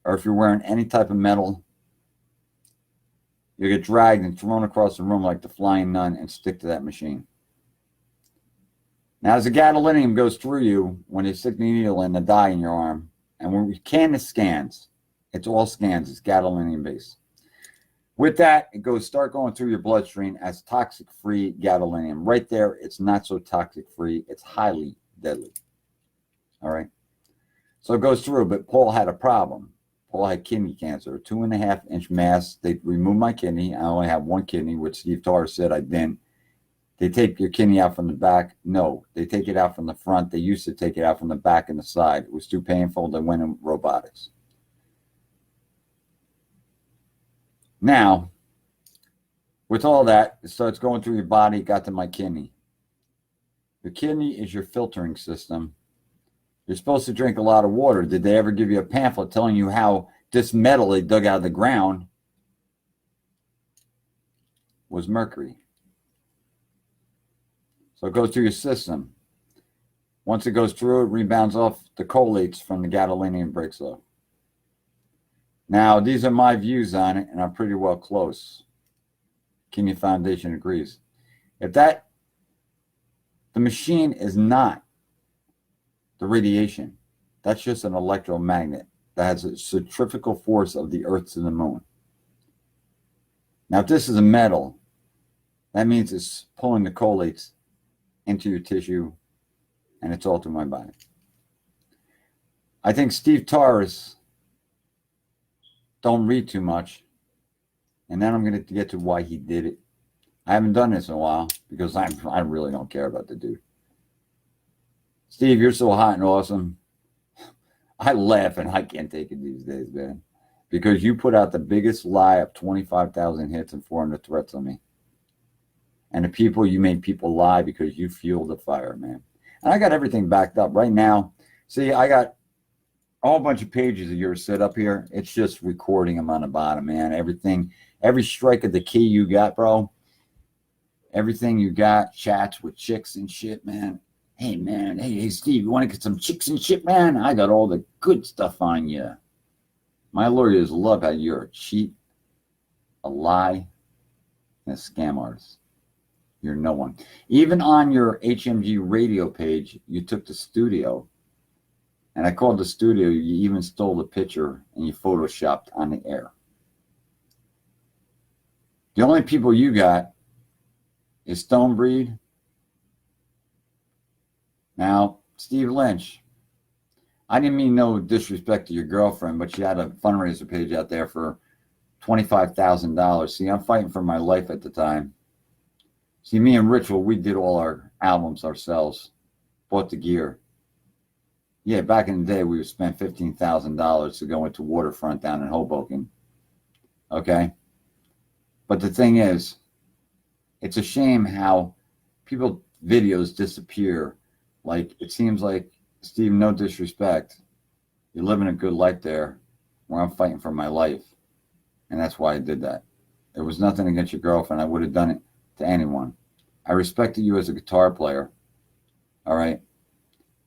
or if you're wearing any type of metal, you get dragged and thrown across the room like the flying nun and stick to that machine. Now, as the gadolinium goes through you, when they stick the needle in the dye in your arm, and when we can the scans, it's all scans, it's gadolinium-based. With that, it start going through your bloodstream as toxic-free gadolinium. Right there, it's not so toxic-free, it's highly deadly. All right? So it goes through, but Paul had a problem. Paul had kidney cancer, a 2.5-inch mass. They removed my kidney. I only have one kidney, which Steve Torres said I didn't. They take your kidney out from the back. No, they take it out from the front. They used to take it out from the back and the side. It was too painful. They went in robotics. Now, with all that, it starts going through your body. It got to my kidney. Your kidney is your filtering system. You're supposed to drink a lot of water. Did they ever give you a pamphlet telling you how this metal they dug out of the ground was mercury? So it goes through your system. Once it goes through, it rebounds off the collates from the gadolinium breaks off. Now, these are my views on it, and I'm pretty well close. Kidney Foundation agrees. If the machine is not the radiation, that's just an electromagnet that has a centrifugal force of the Earth to the moon. Now, if this is a metal, that means it's pulling the collates into your tissue, and it's all through my body. I think Steve Torres don't read too much, and then I'm going to get to why he did it. I haven't done this in a while because I really don't care about the dude. Steve, you're so hot and awesome. I laugh and I can't take it these days, man, because you put out the biggest lie of 25,000 hits and 400 threats on me. And the people, you made people lie because you fueled the fire, man. And I got everything backed up right now. See, I got a whole bunch of pages of yours set up here. It's just recording them on the bottom, man. Everything, every strike of the key you got, bro. Everything you got, chats with chicks and shit, man. Hey, man. Hey, Steve, you want to get some chicks and shit, man? I got all the good stuff on you. My lawyers love how you're a cheat, a lie, and a scam artist. You're no one. Even on your HMG radio page, you took the studio, and I called the studio, you even stole the picture and you photoshopped on the air. The only people you got is Stonebreed. Now, Steve Lynch, I didn't mean no disrespect to your girlfriend, but she had a fundraiser page out there for $25,000. See, I'm fighting for my life at the time. See, me and Ritual, we did all our albums ourselves, bought the gear. Yeah, back in the day, we would spend $15,000 to go into Waterfront down in Hoboken. Okay? But the thing is, it's a shame how people videos disappear. Like, it seems like, Steve, no disrespect, you're living a good life there where I'm fighting for my life. And that's why I did that. There was nothing against your girlfriend. I would have done it to anyone. I respected you as a guitar player. All right?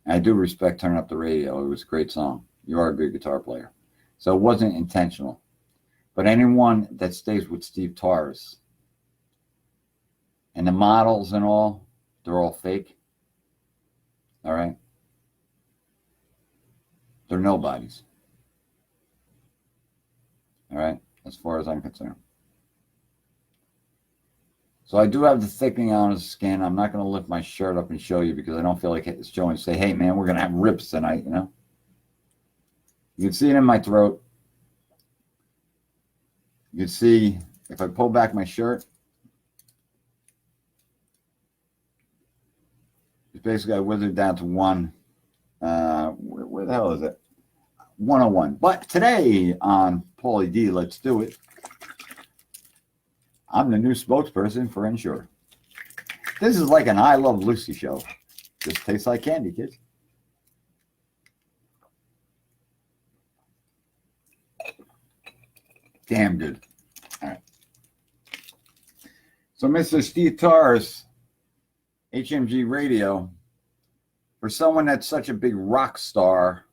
And I do respect Turn Up the Radio. It was a great song. You are a good guitar player. So it wasn't intentional. But anyone that stays with Steve Torres and the models and all, they're all fake. All right? They're nobodies. All right? As far as I'm concerned. So I do have the thickening on his skin. I'm not going to lift my shirt up and show you because I don't feel like it's showing. Say, hey, man, we're going to have rips tonight, you know? You can see it in my throat. You can see if I pull back my shirt, it's basically I withered down to one. Where the hell is it? 101. But today on Paulie D, let's do it. I'm the new spokesperson for Ensure. This is like an I Love Lucy show. Just tastes like candy, kids. Damn good. All right. So Mr. Steve Torres, HMG Radio, for someone that's such a big rock star,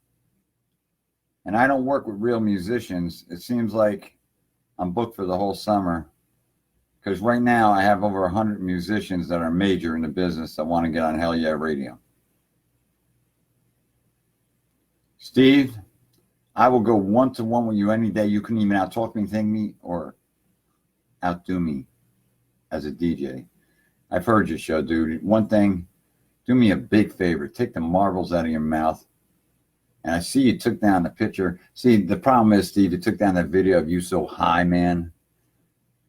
and I don't work with real musicians, it seems like I'm booked for the whole summer. Because right now I have over 100 musicians that are major in the business that want to get on Hell Yeah Radio. Steve, I will go one-to-one with you any day. You can even out-talk me, thank me, or outdo me as a DJ. I've heard your show, dude. One thing, do me a big favor. Take the marbles out of your mouth. And I see you took down the picture. See, the problem is, Steve, you took down that video of you so high, man.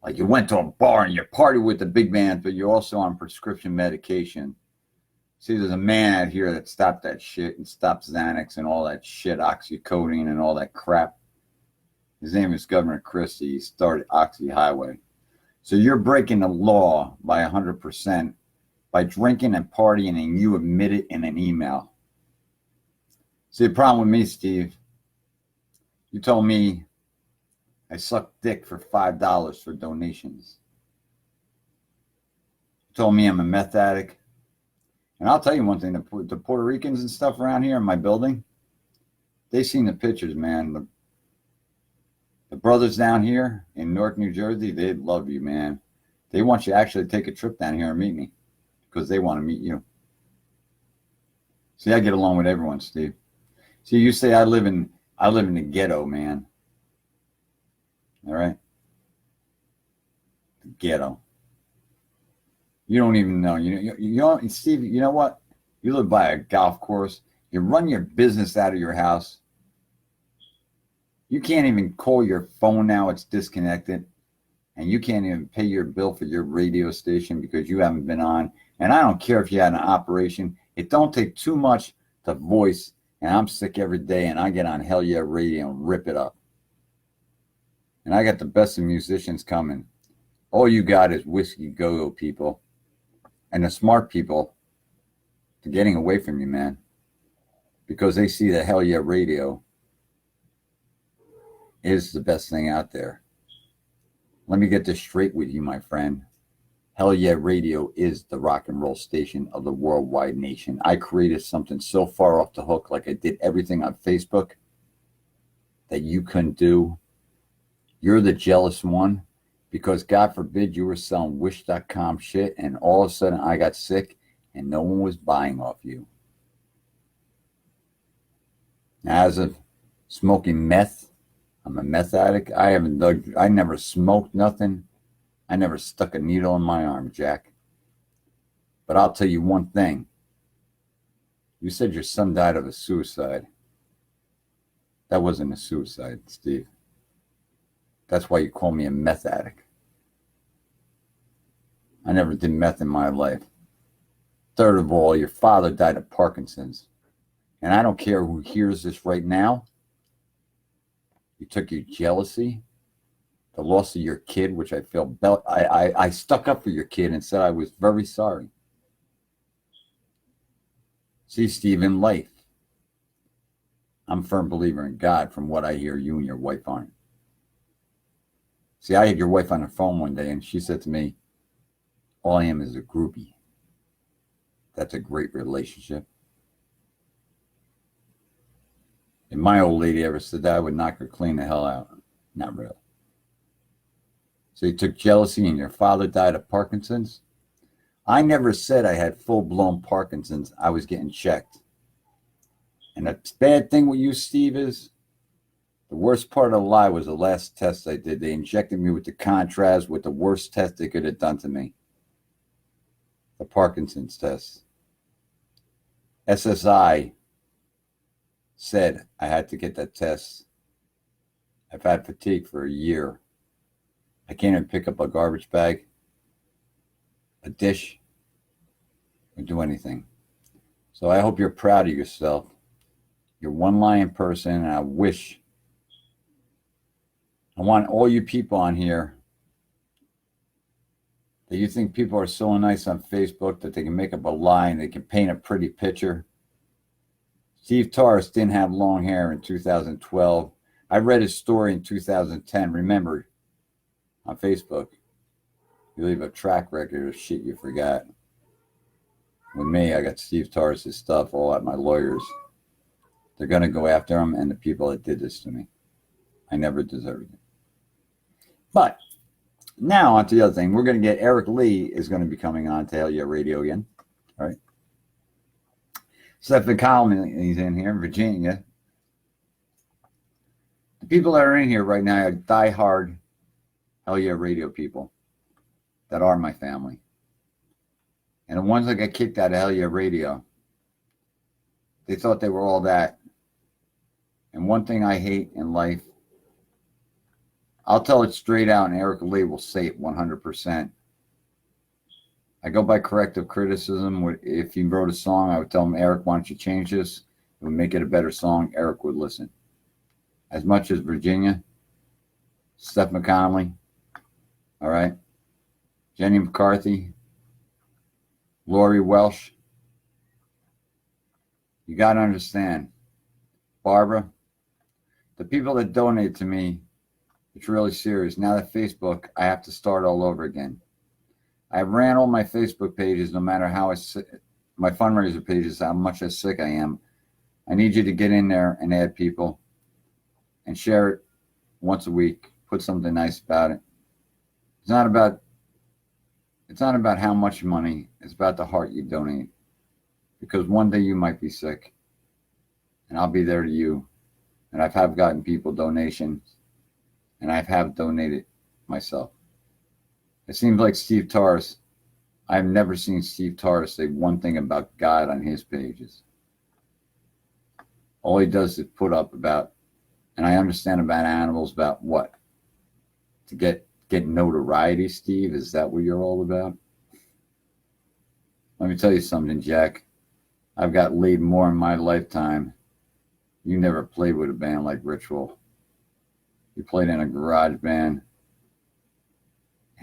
Like you went to a bar and you partied with the big band, but you're also on prescription medication. See, there's a man out here that stopped that shit and stopped Xanax and all that shit, oxycodone and all that crap. His name is Governor Christie. He started Oxy Highway. So you're breaking the law by 100% by drinking and partying, and you admit it in an email. See, the problem with me, Steve, you told me I sucked dick for $5 for donations. You told me I'm a meth addict. And I'll tell you one thing, the Puerto Ricans and stuff around here in my building, they seen the pictures, man. The brothers down here in Newark, New Jersey, they love you, man. They want you to actually take a trip down here and meet me because they want to meet you. See, I get along with everyone, Steve. See, you say I live in the ghetto, man. All right? The ghetto. You don't even know. You don't, Steve, you know what? You live by a golf course. You run your business out of your house. You can't even call your phone now. It's disconnected. And you can't even pay your bill for your radio station because you haven't been on. And I don't care if you had an operation. It don't take too much to voice. And I'm sick every day. And I get on Hell Yeah Radio and rip it up. And I got the best of musicians coming. All you got is whiskey go-go people. And the smart people, they're getting away from you, man. Because they see that Hell Yeah Radio is the best thing out there. Let me get this straight with you, my friend. Hell Yeah Radio is the rock and roll station of the worldwide nation. I created something so far off the hook, like I did everything on Facebook that you couldn't do. You're the jealous one because God forbid you were selling wish.com shit and all of a sudden I got sick and no one was buying off you. Now, as of smoking meth, I'm a meth addict. I never smoked nothing. I never stuck a needle in my arm, Jack. But I'll tell you one thing. You said your son died of a suicide. That wasn't a suicide, Steve. That's why you call me a meth addict. I never did meth in my life. Third of all, your father died of Parkinson's. And I don't care who hears this right now. You took your jealousy, the loss of your kid, which I feel, I stuck up for your kid and said I was very sorry. See, Steve, in life, I'm a firm believer in God from what I hear you and your wife aren't. See, I had your wife on the phone one day and she said to me, all I am is a groupie. That's a great relationship. If my old lady ever said that, I would knock her clean the hell out. Not really. So you took jealousy and your father died of Parkinson's? I never said I had full-blown Parkinson's. I was getting checked. And the bad thing with you, Steve, is the worst part of the lie was the last test I did. They injected me with the contrast with the worst test they could have done to me. The Parkinson's test. SSI said I had to get that test. I've had fatigue for a year. I can't even pick up a garbage bag, a dish, or do anything. So I hope you're proud of yourself. You're one lying person, and I want all you people on here that you think people are so nice on Facebook that they can make up a lie and they can paint a pretty picture. Steve Torres didn't have long hair in 2012. I read his story in 2010. Remember, on Facebook, you leave a track record of shit you forgot. With me, I got Steve Torres' stuff all at my lawyers. They're going to go after him and the people that did this to me. I never deserved it. But now on to the other thing. We're going to get Eric Lee is going to be coming on to Hell Yeah Radio again. All right. Stephen Coleman, he's in here in Virginia. The people that are in here right now are diehard Hell Yeah Radio people that are my family. And the ones that got kicked out of Hell Yeah Radio, they thought they were all that. And one thing I hate in life, I'll tell it straight out, and Eric Lee will say it 100%. I go by corrective criticism. If he wrote a song, I would tell him, Eric, why don't you change this? It would make it a better song. Eric would listen. As much as Virginia, Steph McConnelly, all right, Jenny McCarthy, Lori Welsh, you got to understand, Barbara, the people that donate to me, it's really serious. Now that Facebook, I have to start all over again. I ran all my Facebook pages, no matter how my fundraiser pages, how much sick I am. I need you to get in there and add people and share it once a week. Put something nice about it. It's not about how much money. It's about the heart you donate. Because one day you might be sick, and I'll be there to you. And I have gotten people donations, and I have donated myself. It seems like Steve Torres, I've never seen Steve Torres say one thing about God on his pages. All he does is put up about, and I understand about animals, about what? To get notoriety, Steve? Is that what you're all about? Let me tell you something, Jack. I've got laid more in my lifetime. You never played with a band like Ritual. You played in a garage band.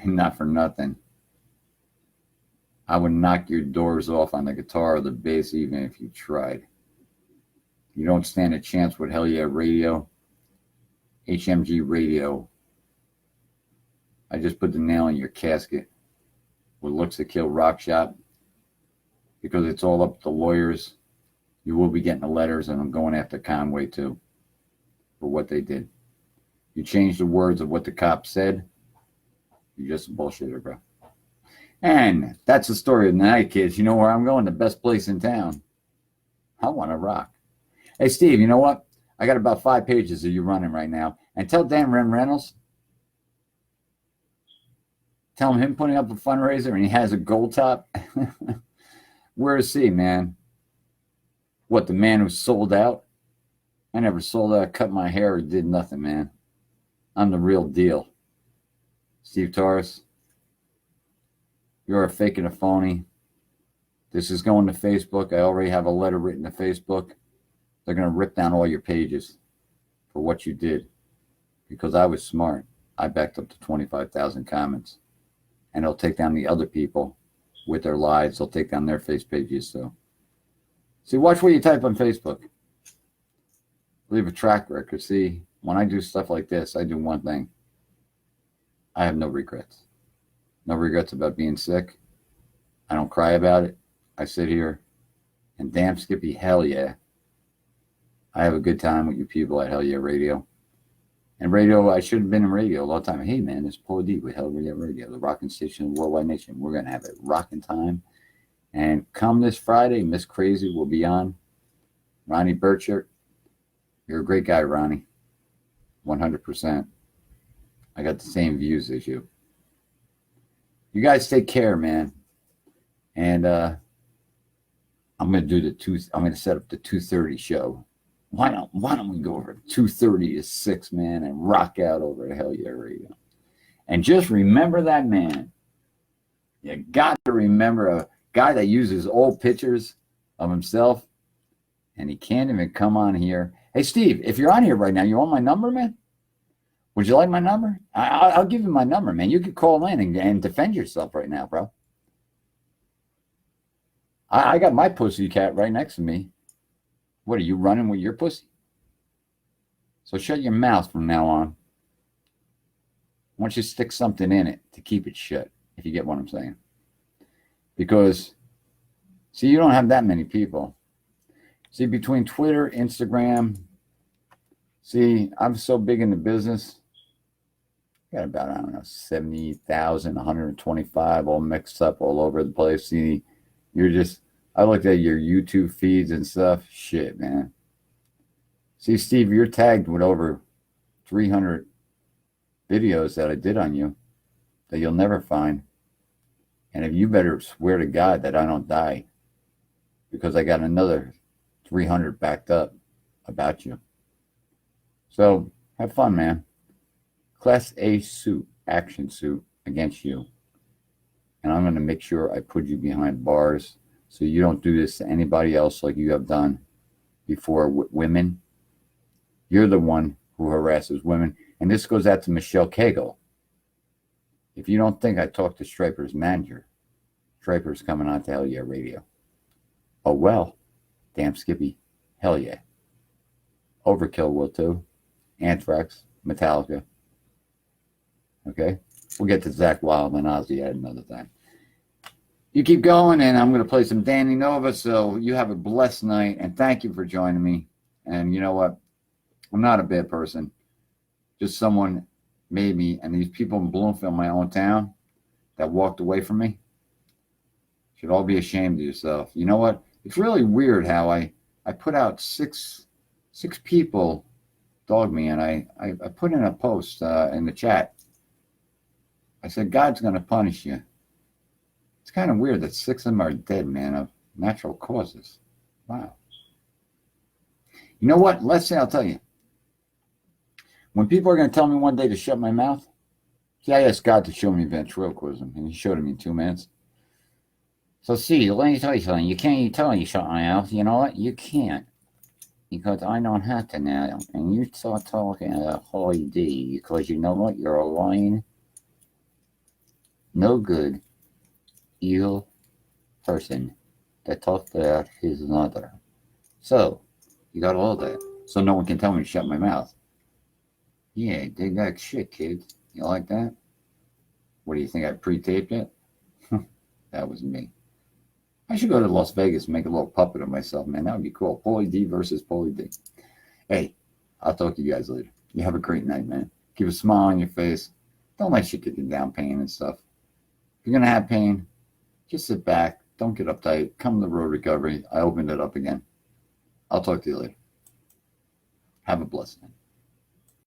And not for nothing. I would knock your doors off on the guitar or the bass even if you tried. You don't stand a chance with Hell Yeah Radio. HMG Radio. I just put the nail in your casket. With Looks to Kill Rock Shop. Because it's all up to lawyers. You will be getting the letters, and I'm going after Conway too. For what they did. You changed the words of what the cop said. You're just a bullshitter, bro. And that's the story of the night, kids. You know where I'm going? The best place in town. I want to rock. Hey, Steve, you know what? I got about 5 pages of you running right now. And tell Dan Reynolds. Tell him putting up a fundraiser and he has a gold top. Where is he, man? What, the man who sold out? I never sold out, cut my hair, or did nothing, man. I'm the real deal. Steve Torres, you're a fake and a phony. This is going to Facebook. I already have a letter written to Facebook. They're going to rip down all your pages for what you did. Because I was smart. I backed up to 25,000 comments. And they'll take down the other people with their lies. They'll take down their face pages. So, see, watch what you type on Facebook. Leave a track record. See, when I do stuff like this, I do one thing. I have no regrets. No regrets about being sick. I don't cry about it. I sit here and damn Skippy, hell yeah. I have a good time with you people at Hell Yeah Radio. And radio, I should have been in radio a long time. Hey, man, it's Paul Deveau with Hell Yeah Radio, the rockin' station of the worldwide nation. We're going to have a rockin' time. And come this Friday, Miss Crazy will be on. Ronnie Burchert, you're a great guy, Ronnie. 100%. I got the same views as you. You guys take care, man. And I'm going to set up the 2:30 show. Why don't we go over 2:30 to 6, man, and rock out over at Hell Yeah Radio? And just remember that man. You got to remember a guy that uses old pictures of himself, and he can't even come on here. Hey, Steve, if you're on here right now, you want my number, man? Would you like my number? I'll give you my number, man. You could call in and defend yourself right now, bro. I got my pussy cat right next to me. What, are you running with your pussy? So shut your mouth from now on. Why don't you stick something in it to keep it shut, if you get what I'm saying? Because, see, you don't have that many people. See, between Twitter, Instagram, see, I'm so big in the business. I got about, I don't know, 70,000, 125 all mixed up all over the place. See, I looked at your YouTube feeds and stuff. Shit, man. See, Steve, you're tagged with over 300 videos that I did on you that you'll never find. And if you better swear to God that I don't die, because I got another 300 backed up about you. So have fun, man. Class A suit, action suit against you. And I'm going to make sure I put you behind bars so you don't do this to anybody else like you have done before with women. You're the one who harasses women. And this goes out to Michelle Cagle. If you don't think I talked to Striper's manager, Striper's coming on to Hell Yeah Radio. Oh, well, damn Skippy, hell yeah. Overkill will too. Anthrax, Metallica. Okay? We'll get to Zach Wild and Ozzy at another time. You keep going, and I'm going to play some Danny Nova, so you have a blessed night, and thank you for joining me. And you know what? I'm not a bad person. Just someone made me, and these people in Bloomfield, my own town, that walked away from me, should all be ashamed of yourself. You know what? It's really weird how I put out six people dog me, and I put in a post in the chat. I said, God's going to punish you. It's kind of weird that 6 of them are dead, man, of natural causes. Wow. You know what? Let's say I'll tell you. When people are going to tell me one day to shut my mouth, see, I asked God to show me ventriloquism, and he showed it me in 2 minutes. So, see, let me tell you something. You can't tell you shut my mouth. You know what? You can't. Because I don't have to now. And you start talking at a holy D, because you know what? You're a lying, no good, evil person that talks about his mother. So, you got all that. So no one can tell me to shut my mouth. Yeah, dig that shit, kids. You like that? What do you think, I pre-taped it? That was me. I should go to Las Vegas and make a little puppet of myself, man. That would be cool. Paulie D versus Paulie D. Hey, I'll talk to you guys later. You have a great night, man. Keep a smile on your face. Don't let shit get you down, pain and stuff. If you're going to have pain, just sit back. Don't get uptight. Come to the road recovery. I opened it up again. I'll talk to you later. Have a blessed night.